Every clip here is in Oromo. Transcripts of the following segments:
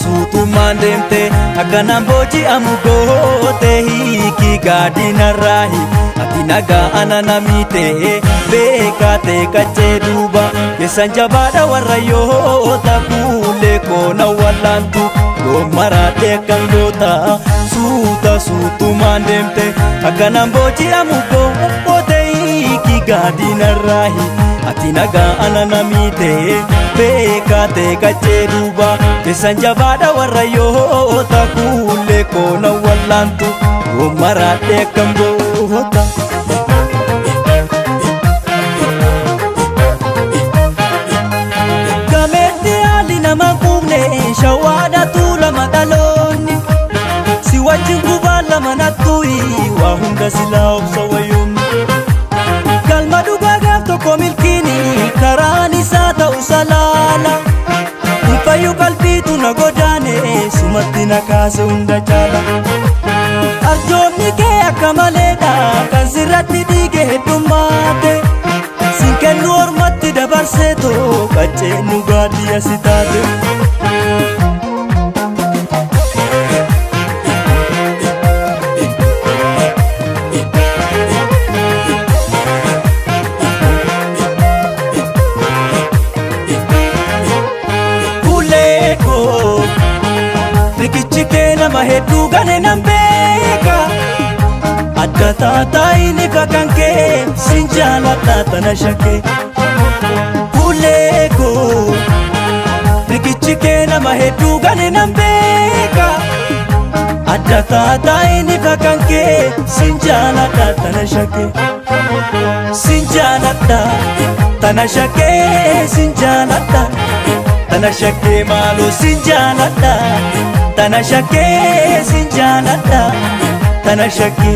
suutu mandemte akana boji amugote hiki gadina rahi atinaga ananamite bekate kacheduba yesanjabada warayo takule kona walantu marate kangota suuta suutu mandemte akana boji amugote hiki gadina rahi atinaga ananamite bekate kacheduba yesanjabada warayo takule kona walantu marate kangota gamete alina makumne shawada tula magaloni si wajin kubala manatui wa hunda silaw sawayum kalma dugaga to komilkini karani sata usalala upayu kalbitu nagodane sumatina kase unda chala arjomni ke akamaleda kansirati dige dumate sinken normati dabarseto kache nugadi asitate mahedu gane nambeka adda tata ini kakanke sinjala tata na shake kuleko rikichike na mahedu gane nambeka adda tata ini kakanke sinjala tata na shake sinjala tata na shake sinjala tata na shake malu sinjala tana shake sinjanata tana shake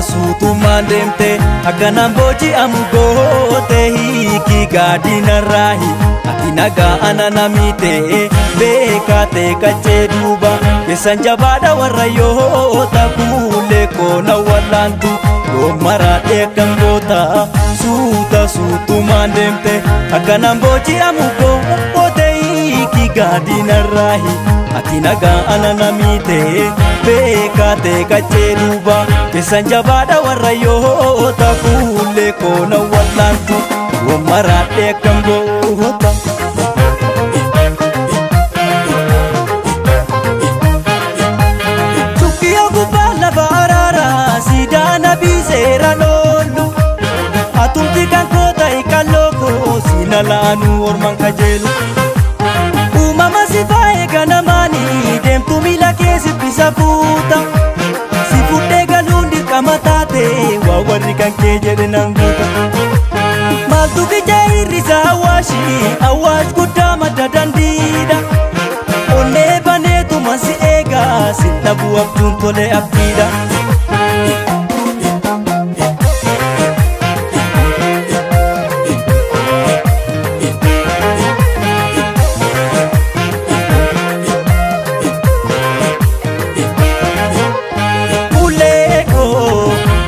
suutu mandemte akana boji amugote hiki gadina rahi atinaga ananamite bekate kacheduba yesanjabada warayo takule kona walantu marate kangota suutu mandemte akana boji amugote hiki gadina rahi atinaga ananamite bekate kacheduba yesanjabada warayo takule kona walantu marate kangota tukiyo kubala barara sidana bizera lolu atumti kankota ikaloko sinalanu orman kajelu umama sifae ganamani demtu mila kesi pisaputa sifude galundi kamatate wawari kanke jede nanguta maltu kijairi sawashi awash kudama dadandida one banetu masi ega sitabu abdun tole abdida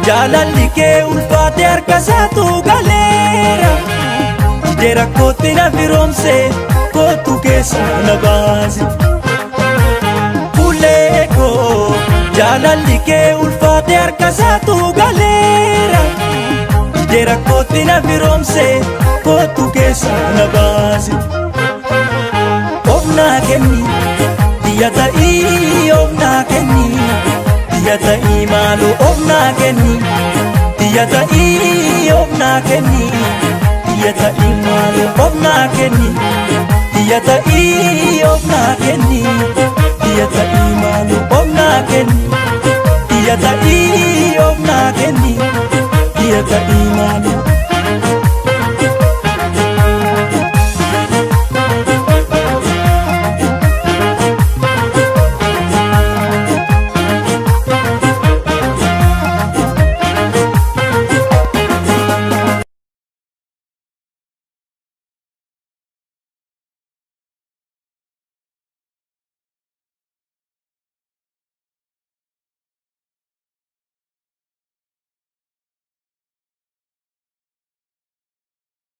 jalalike ulfate arkasatu galera jidera kotina viromse kotu kesa nabasi kuleko jalalike ulfate arkasatu galera jidera kotina viromse kotu kesa nabasi obna kenni diyata I obna kenni diyata imalu obna kenni diyata I obna kenni diyata imalu obna kenni diyata I obna kenni diyata imalu obna kenni diyata I obna kenni diyata imalu